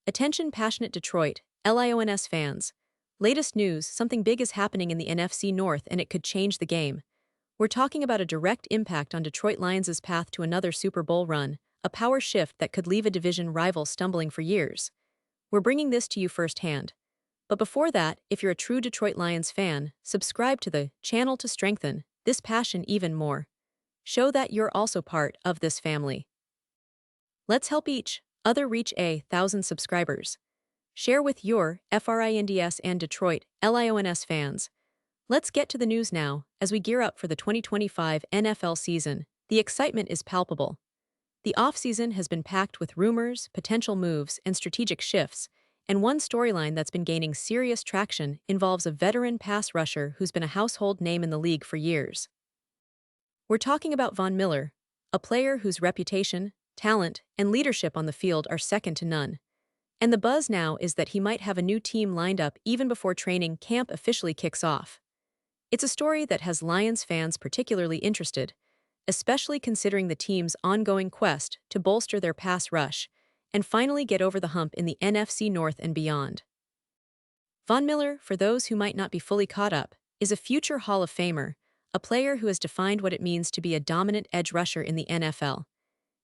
Attention passionate Detroit, Lions fans. Latest news, something big is happening in the NFC North and it could change the game. We're talking about a direct impact on Detroit Lions' path to another Super Bowl run, a power shift that could leave a division rival stumbling for years. We're bringing this to you firsthand. But before that, if you're a true Detroit Lions fan, subscribe to the channel to strengthen this passion even more. Show that you're also part of this family. Let's help each other reach 1,000 subscribers. Share with your FRINDS and Detroit Lions fans. Let's get to the news now. As we gear up for the 2025 NFL season, the excitement is palpable. The offseason has been packed with rumors, potential moves, and strategic shifts, and one storyline that's been gaining serious traction involves a veteran pass rusher who's been a household name in the league for years. We're talking about Von Miller, a player whose reputation, talent, and leadership on the field are second to none. And the buzz now is that he might have a new team lined up even before training camp officially kicks off. It's a story that has Lions fans particularly interested, especially considering the team's ongoing quest to bolster their pass rush and finally get over the hump in the NFC North and beyond. Von Miller, for those who might not be fully caught up, is a future Hall of Famer, a player who has defined what it means to be a dominant edge rusher in the NFL.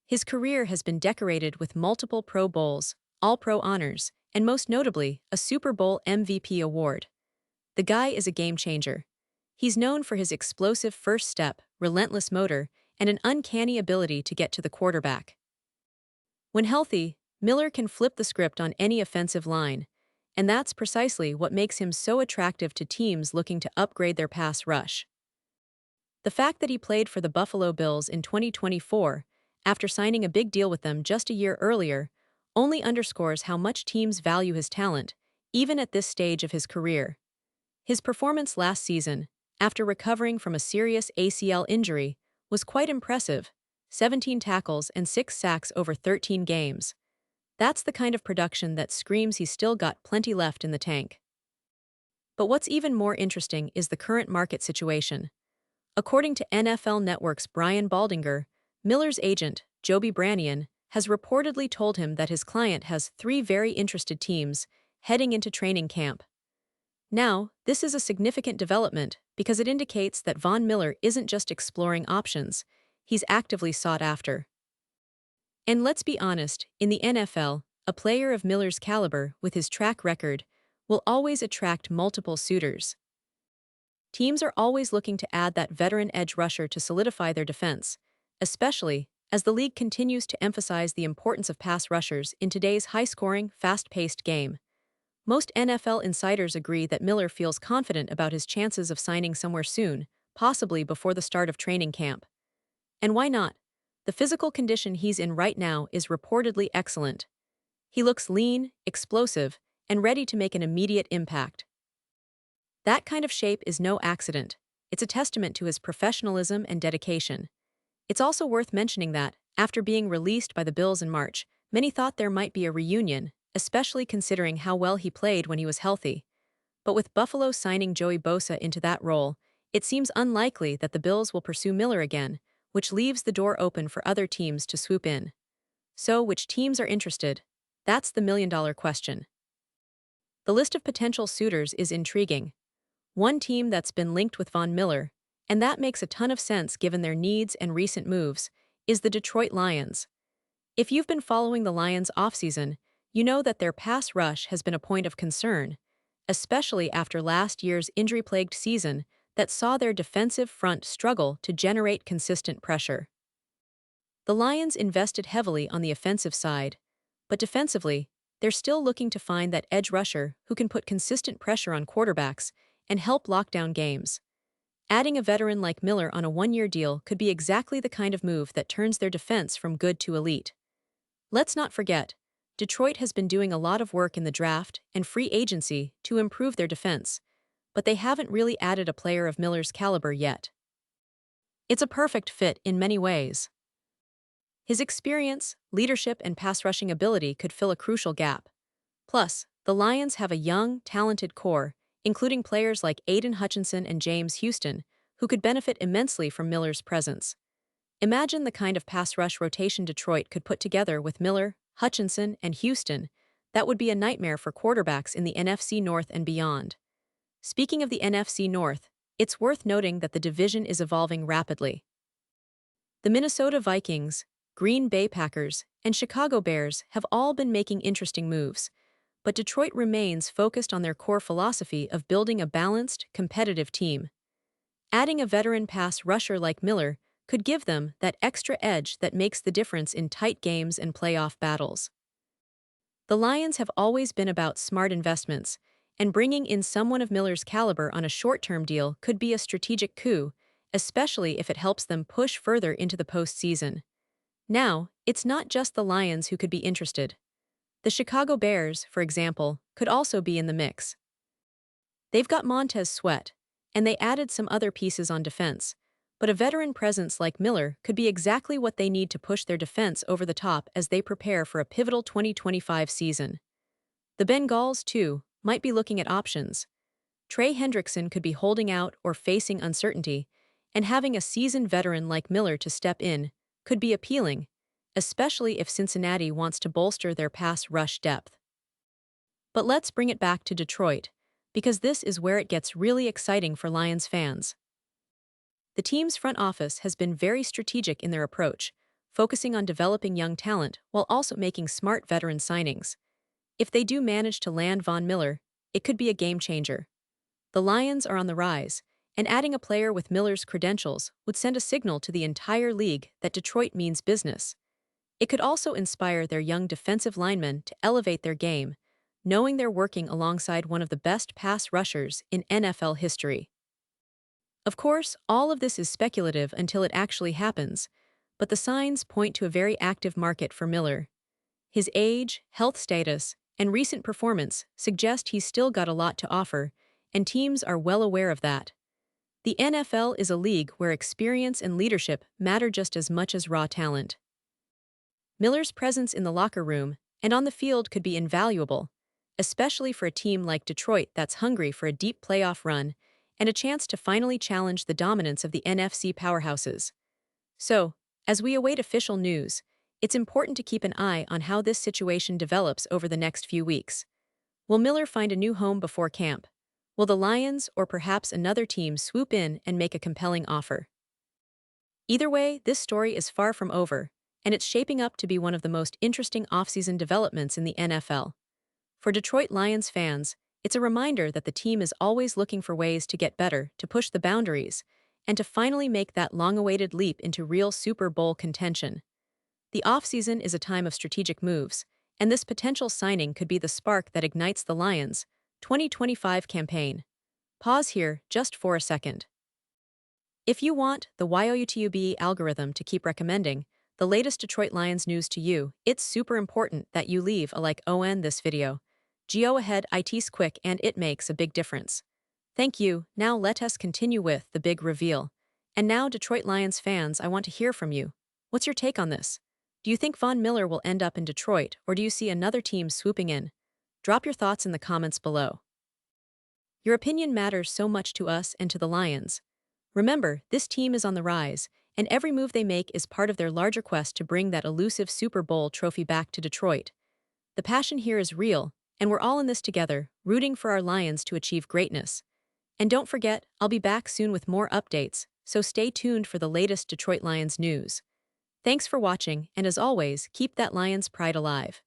His career has been decorated with multiple Pro Bowls, All-Pro honors, and most notably, a Super Bowl MVP award. The guy is a game changer. He's known for his explosive first step, relentless motor, and an uncanny ability to get to the quarterback. When healthy, Miller can flip the script on any offensive line, and that's precisely what makes him so attractive to teams looking to upgrade their pass rush. The fact that he played for the Buffalo Bills in 2024, after signing a big deal with them just a year earlier, only underscores how much teams value his talent, even at this stage of his career. His performance last season, after recovering from a serious ACL injury, was quite impressive: 17 tackles and 6 sacks over 13 games. That's the kind of production that screams he's still got plenty left in the tank. But what's even more interesting is the current market situation. According to NFL Network's Brian Baldinger, Miller's agent, Joby Branian, has reportedly told him that his client has 3 very interested teams heading into training camp. Now, this is a significant development because it indicates that Von Miller isn't just exploring options, he's actively sought after. And let's be honest, in the NFL, a player of Miller's caliber, with his track record, will always attract multiple suitors. Teams are always looking to add that veteran edge rusher to solidify their defense, especially as the league continues to emphasize the importance of pass rushers in today's high-scoring, fast-paced game. Most NFL insiders agree that Miller feels confident about his chances of signing somewhere soon, possibly before the start of training camp. And why not? The physical condition he's in right now is reportedly excellent. He looks lean, explosive, and ready to make an immediate impact. That kind of shape is no accident. It's a testament to his professionalism and dedication. It's also worth mentioning that, after being released by the Bills in March, many thought there might be a reunion, especially considering how well he played when he was healthy. But with Buffalo signing Joey Bosa into that role, it seems unlikely that the Bills will pursue Miller again, which leaves the door open for other teams to swoop in. So, which teams are interested? That's the million-dollar question. The list of potential suitors is intriguing. One team that's been linked with Von Miller, and that makes a ton of sense given their needs and recent moves, is the Detroit Lions. If you've been following the Lions offseason, you know that their pass rush has been a point of concern, especially after last year's injury-plagued season that saw their defensive front struggle to generate consistent pressure. The Lions invested heavily on the offensive side, but defensively, they're still looking to find that edge rusher who can put consistent pressure on quarterbacks and help lock down games. Adding a veteran like Miller on a 1-year deal could be exactly the kind of move that turns their defense from good to elite. Let's not forget, Detroit has been doing a lot of work in the draft and free agency to improve their defense, but they haven't really added a player of Miller's caliber yet. It's a perfect fit in many ways. His experience, leadership, and pass-rushing ability could fill a crucial gap. Plus, the Lions have a young, talented core, including players like Aiden Hutchinson and James Houston, who could benefit immensely from Miller's presence. Imagine the kind of pass rush rotation Detroit could put together with Miller, Hutchinson, and Houston. That would be a nightmare for quarterbacks in the NFC North and beyond. Speaking of the NFC North, it's worth noting that the division is evolving rapidly. The Minnesota Vikings, Green Bay Packers, and Chicago Bears have all been making interesting moves, but Detroit remains focused on their core philosophy of building a balanced, competitive team. Adding a veteran pass rusher like Miller could give them that extra edge that makes the difference in tight games and playoff battles. The Lions have always been about smart investments, and bringing in someone of Miller's caliber on a short-term deal could be a strategic coup, especially if it helps them push further into the postseason. Now, it's not just the Lions who could be interested. The Chicago Bears, for example, could also be in the mix. They've got Montez Sweat, and they added some other pieces on defense, but a veteran presence like Miller could be exactly what they need to push their defense over the top as they prepare for a pivotal 2025 season. The Bengals, too, might be looking at options. Trey Hendrickson could be holding out or facing uncertainty, and having a seasoned veteran like Miller to step in could be appealing, especially if Cincinnati wants to bolster their pass rush depth. But let's bring it back to Detroit, because this is where it gets really exciting for Lions fans. The team's front office has been very strategic in their approach, focusing on developing young talent while also making smart veteran signings. If they do manage to land Von Miller, it could be a game changer. The Lions are on the rise, and adding a player with Miller's credentials would send a signal to the entire league that Detroit means business. It could also inspire their young defensive linemen to elevate their game, knowing they're working alongside one of the best pass rushers in NFL history. Of course, all of this is speculative until it actually happens, but the signs point to a very active market for Miller. His age, health status, and recent performance suggest he's still got a lot to offer, and teams are well aware of that. The NFL is a league where experience and leadership matter just as much as raw talent. Miller's presence in the locker room and on the field could be invaluable, especially for a team like Detroit that's hungry for a deep playoff run and a chance to finally challenge the dominance of the NFC powerhouses. So, as we await official news, it's important to keep an eye on how this situation develops over the next few weeks. Will Miller find a new home before camp? Will the Lions or perhaps another team swoop in and make a compelling offer? Either way, this story is far from over, and it's shaping up to be one of the most interesting offseason developments in the NFL. For Detroit Lions fans, it's a reminder that the team is always looking for ways to get better, to push the boundaries, and to finally make that long-awaited leap into real Super Bowl contention. The offseason is a time of strategic moves, and this potential signing could be the spark that ignites the Lions' 2025 campaign. Pause here just for a second. If you want the YouTube algorithm to keep recommending the latest Detroit Lions news to you, it's super important that you leave a like on this video. Go ahead, it's quick and it makes a big difference. Thank you. Now let us continue with the big reveal. And now, Detroit Lions fans, I want to hear from you. What's your take on this? Do you think Von Miller will end up in Detroit, or do you see another team swooping in? Drop your thoughts in the comments below. Your opinion matters so much to us and to the Lions. Remember, this team is on the rise, and every move they make is part of their larger quest to bring that elusive Super Bowl trophy back to Detroit. The passion here is real, and we're all in this together, rooting for our Lions to achieve greatness. And don't forget, I'll be back soon with more updates, so stay tuned for the latest Detroit Lions news. Thanks for watching, and as always, keep that Lions pride alive.